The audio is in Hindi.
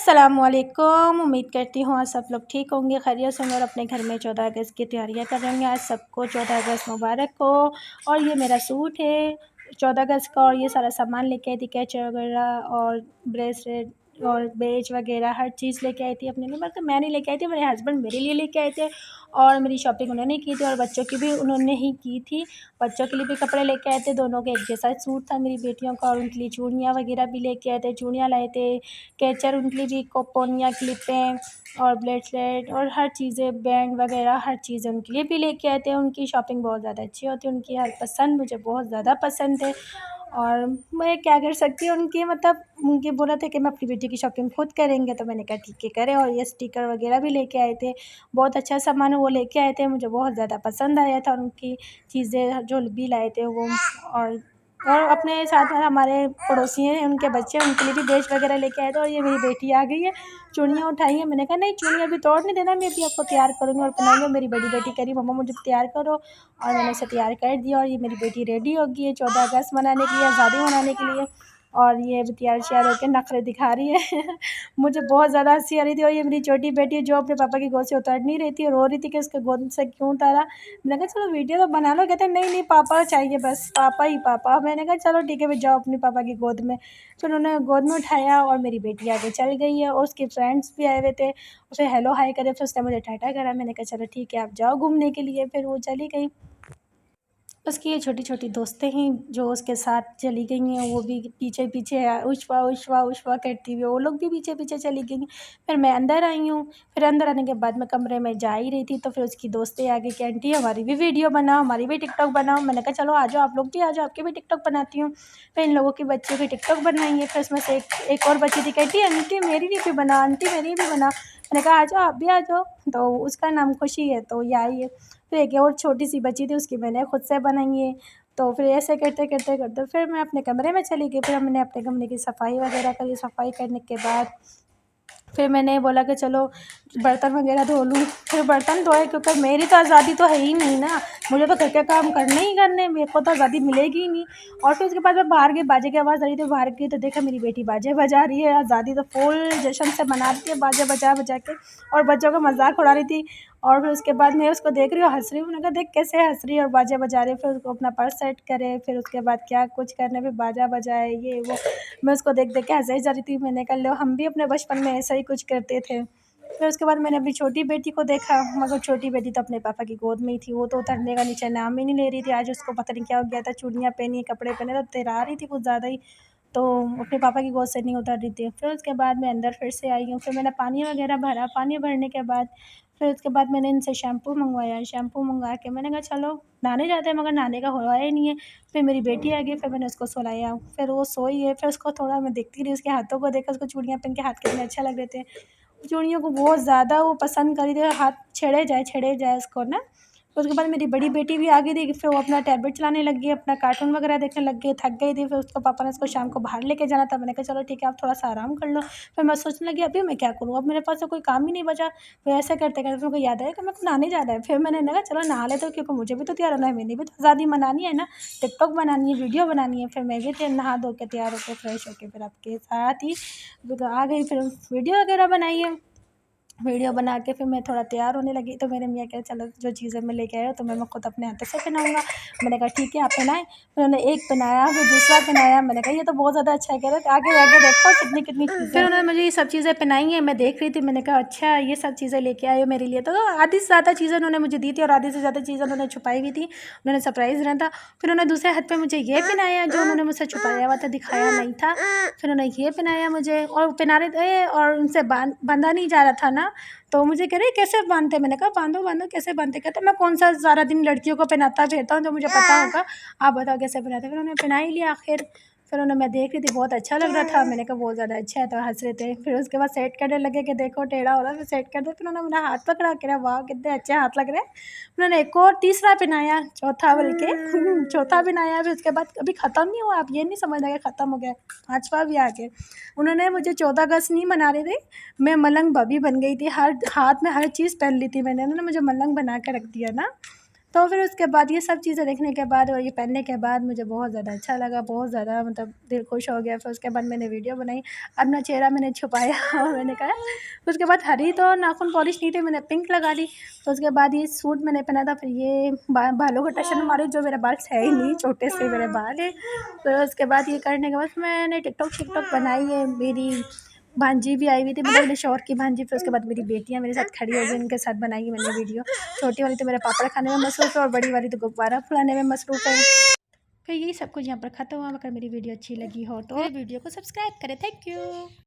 अस्सलामुअलैकुम। उम्मीद करती हूँ आज सब लोग ठीक होंगे, खैरियत से होंगे और अपने घर में 14 अगस्त की तैयारियां कर रहे होंगे। आज सबको 14 अगस्त मुबारक हो। और ये मेरा सूट है 14 अगस्त का, और ये सारा सामान लेके आई थी, कैचर वगैरह और ब्रेसलेट और बेज वगैरह हर चीज़ लेके आई थी अपने लिए। मतलब मैं नहीं लेके आई थी, मेरे हस्बैंड मेरे लिए लेके आए थे और मेरी शॉपिंग उन्होंने की थी और बच्चों की भी उन्होंने ही की थी। बच्चों के लिए भी कपड़े लेके आए थे, दोनों के एक जैसा सूट था मेरी बेटियों का, और उनके लिए चूड़ियाँ वगैरह भी लेके आए थे, चूड़ियाँ लाए थे, कैचर उनके लिए भी, कोपोनिया क्लिपें और ब्रेसलेट और हर चीज़ें, बैंड वगैरह हर चीज़ें उनके लिए भी लेके आए थे। उनकी शॉपिंग बहुत ज़्यादा अच्छी होती है, उनकी हर पसंद मुझे बहुत ज़्यादा पसंद है। और मैं क्या कर सकती हूँ, उनकी मतलब उनके बोला था कि मैं अपनी बेटी की शॉपिंग खुद करेंगे, तो मैंने कहा ठीक है करें। और ये स्टिकर वगैरह भी लेके आए थे, बहुत अच्छा सामान वो लेके आए थे, मुझे बहुत ज़्यादा पसंद आया था उनकी चीज़ें जो भी लाए थे वो। और अपने साथ हमारे पड़ोसी हैं, उनके बच्चे, उनके लिए भी बेज वगैरह लेके आए थे। और ये मेरी बेटी आ गई है, चूड़ियाँ उठाई हैं। मैंने कहा नहीं चूड़ियाँ अभी तोड़ने देना, मैं भी आपको तैयार करूँगी और पहनाऊँगी। मेरी बड़ी बेटी कह रही मम्मा मुझे तैयार करो, और मैंने उसे तैयार कर दिया। और ये मेरी बेटी रेडी हो गई है 14 अगस्त मनाने के लिए, आज़ादी मनाने के लिए। और ये भी तैयार श्यार होकर नखरे दिखा रही है मुझे बहुत ज़्यादा हंसी आ रही थी। और ये मेरी छोटी बेटी है जो अपने पापा की गोद से उतर नहीं रही थी, रो रही थी कि उसके गोद से क्यों उतारा। मैंने कहा चलो वीडियो तो बना लो, कहते नहीं नहीं पापा चाहिए, बस पापा ही पापा। मैंने कहा चलो ठीक है फिर जाओ अपने पापा की गोद में। फिर उन्होंने गोद में उठाया और मेरी बेटी आगे चल गई है, और उसके फ्रेंड्स भी आए हुए थे, उसे हेलो हाय करे, फिर उसने मुझे टाटा करा। मैंने कहा चलो ठीक है आप जाओ घूमने के लिए, फिर वो चली गई। उसकी ये छोटी-छोटी दोस्तें हैं जो उसके साथ चली गई हैं, वो भी पीछे-पीछे उष्वा, उष्वा, उष्वा करती हुई वो लोग भी पीछे-पीछे चली गई हैं। फिर मैं अंदर आई हूँ, फिर अंदर आने के बाद मैं कमरे में जा ही रही थी, तो फिर उसकी दोस्तें आ गई कि आंटी हमारी भी वीडियो बनाओ, हमारी भी टिकटॉक बनाओ। मैंने कहा चलो आ जाओ आप लोग भी आ जाओ, आपकी भी टिकटॉक बनाती हूँ। फिर इन लोगों के बच्चों की टिकटॉक बनवाई है। फिर उसमें से एक और बच्ची थी, कहती आंटी मेरी भी बनाओ, आंटी मेरी भी बनाओ। मैंने कहा आ जाओ आप भी आ जाओ, तो उसका नाम खुशी है तो ये आई है। फिर एक और छोटी-सी बच्ची थी, उसकी मैंने खुद से बनाई है। तो फिर ऐसे करते फिर मैं अपने कमरे में चली गई। फिर मैंने अपने कमरे की सफाई वगैरह करी। सफाई करने के बाद फिर मैंने बोला कि चलो बर्तन वगैरह धो लूँ। फिर बर्तन धोए, क्योंकि मेरी तो आज़ादी तो है ही नहीं ना, मुझे तो घर के काम करने ही करने, मेरे को तो आज़ादी मिलेगी ही नहीं। और फिर उसके बाद मैं बाहर गई, बाजे की आवाज़ आ रही थी, बाहर गई तो देखा मेरी बेटी बाजे बजा रही है। आज़ादी तो फुल जश्न से मना रही थी, बाजे बजा बजा के, और बच्चों का मजाक उड़ा रही थी। और फिर उसके बाद मैं उसको देख रही हूँ हंस रही हूँ। मैंने कहा देख कैसे हंस रही है और बाजा बजा रही है। फिर उसको अपना पर्स सेट करे, फिर उसके बाद क्या कुछ करने, फिर बाजा बजाए ये वो। मैं उसको देख देख के हंसे ही जा रही थी। मैंने कहा लो हम भी अपने बचपन में ऐसा ही कुछ करते थे। फिर उसके बाद मैंने अपनी छोटी बेटी को देखा, मगर छोटी बेटी तो अपने पापा की गोद में ही थी, वो तो उतरने का नीचे नाम ही नहीं ले रही थी। आज उसको पता नहीं क्या हो गया था, चूड़ियाँ पहनी, कपड़े पहने, तो तैयार रही थी कुछ ज़्यादा ही, तो अपने पापा की गोद से नहीं उतर रही थी। फिर उसके बाद मैं अंदर फिर से आई हूँ। फिर मैंने पानी वगैरह भरा, पानी भरने के बाद फिर उसके बाद मैंने इनसे शैम्पू मँगवाया। शैम्पू मँगवा के मैंने कहा चलो नहाने जाते हैं, मगर नहाने का हुआ ही नहीं है। फिर मेरी बेटी आ गई, फिर मैंने उसको सुलाया, फिर वो सोई है। फिर उसको थोड़ा मैं देखती रही, उसके हाथों को देखा, उसको चूड़ियाँ पहन के हाथ कितने अच्छे लग रहे थे। चूड़ियों को बहुत ज़्यादा वो पसंद करी थी, हाथ छेड़े जाए उसको ना। फिर उसके बाद मेरी बड़ी बेटी भी आ गई थी, फिर वो अपना टैबलेट चलाने लग गई, अपना कार्टून वगैरह देखने लग गई, थक गई थी। फिर उसके पापा ने उसको शाम को बाहर लेके जाना था। मैंने कहा चलो ठीक है आप थोड़ा-सा आराम कर लो। फिर मैं सोचने लगी अभी मैं क्या करूँ, अब मेरे पास तो कोई काम ही नहीं बचा। फिर ऐसे करते-करते मेरे को याद आया कि मेरे को नहाने जाना है। फिर मैंने कहा चलो नहा लेते हो, क्योंकि मुझे भी तो तैयार होना है, मैंने भी तो आज़ादी मनानी है ना, टिकटॉक बनानी है, वीडियो बनानी है। फिर मैं भी नहा धो के तैयार होके फ्रेश होके फिर आपके साथ ही आ गई, फिर वीडियो वगैरह बनाई है। वीडियो बना के फिर मैं थोड़ा तैयार होने लगी, तो मेरे मियाँ कहे चलो जो चीज़ें मैं लेके आया हूँ तो मैं खुद अपने हाथों से पहनाऊँगा। मैंने कहा ठीक है आप पहनाएँ। फिर उन्होंने एक पहनाया, फिर दूसरा पहनाया। मैंने कहा ये तो बहुत ज़्यादा अच्छा है। कह रहे आगे आगे देखो कितनी कितनी चीज़ें। फिर उन्होंने मुझे ये सब चीज़ें पहनाई हैं, मैं देख रही थी। मैंने कहा अच्छा ये सब चीज़ें लेके आए हो मेरे लिए, तो आधी से ज़्यादा चीज़ें उन्होंने मुझे दी थी और आधी से ज़्यादा चीज़ें उन्होंने छुपाई हुई थी, उन्होंने सरप्राइज़ देना था। फिर उन्होंने दूसरे हाथ पे मुझे ये पहनाया जो उन्होंने मुझसे छुपाया हुआ था, दिखाया नहीं था। फिर उन्होंने ये पहनाया मुझे, और पहना रहे थे और उनसे बांधा नहीं जा रहा था ना, तो मुझे कह रहे कैसे बांधते हैं? मैंने कहा बांधो बांधो, कैसे बांधते? कहते मैं कौन सा सारा दिन लड़कियों को पहनाता फिरता हूँ, जो मुझे पता होगा, आप बताओ कैसे पहनाते? फिर उन्होंने पहना ही लिया आखिर। फिर उन्हें मैं देख रही थी, बहुत अच्छा लग रहा था। मैंने कहा बहुत ज़्यादा अच्छा है, तो हंस रहे थे। फिर उसके बाद सेट करने लगे कि देखो टेढ़ा हो रहा है, फिर सेट कर दो। फिर उन्होंने मेरा हाथ पकड़ा, कह रहा वाह कितने अच्छे हाथ लग रहे हैं। उन्होंने एक और तीसरा पहनाया, चौथा बल्कि चौथा पहनाया। फिर उसके बाद अभी ख़त्म नहीं हुआ, आप ये नहीं समझना कि ख़त्म हो गया, पाँचवा भी आ गया। उन्होंने मुझे 14 अगस्त नहीं मना रहे थे, मैं मलंग बबी बन गई थी, हर हाथ में हर चीज़ पहन ली थी मैंने। उन्होंने मुझे मलंग बना के रख दिया ना। तो फिर उसके बाद ये सब चीज़ें देखने के बाद और ये पहनने के बाद मुझे बहुत ज़्यादा अच्छा लगा, बहुत ज़्यादा मतलब दिल खुश हो गया। फिर उसके बाद मैंने वीडियो बनाई, अपना चेहरा मैंने छुपाया और मैंने कहा उसके बाद हरी तो नाखून पॉलिश नहीं थे, मैंने पिंक लगा ली। तो उसके बाद ये सूट मैंने पहना था, फिर ये बालों को टशन मारे, जो मेरे बाल है ही नहीं, छोटे से मेरे बाल है। फिर उसके बाद ये करने के बाद मैंने टिकटॉक शिकटॉक बनाई है। मेरी भांजी भी आई हुई थी, मतलब मेरे शौहर की भांजी। फिर उसके बाद मेरी बेटियाँ मेरे साथ खड़ी हो गई, उनके साथ बनाई मैंने वीडियो। छोटी वाली तो मेरा पापड़ खाने में मसरूफ़ है और बड़ी वाली तो गुब्बारा फुलाने में मसरूफ़ है। फिर यही सब कुछ यहाँ पर ख़त्म हुआ। अगर मेरी वीडियो अच्छी लगी हो तो वीडियो को सब्सक्राइब करें। Thank you.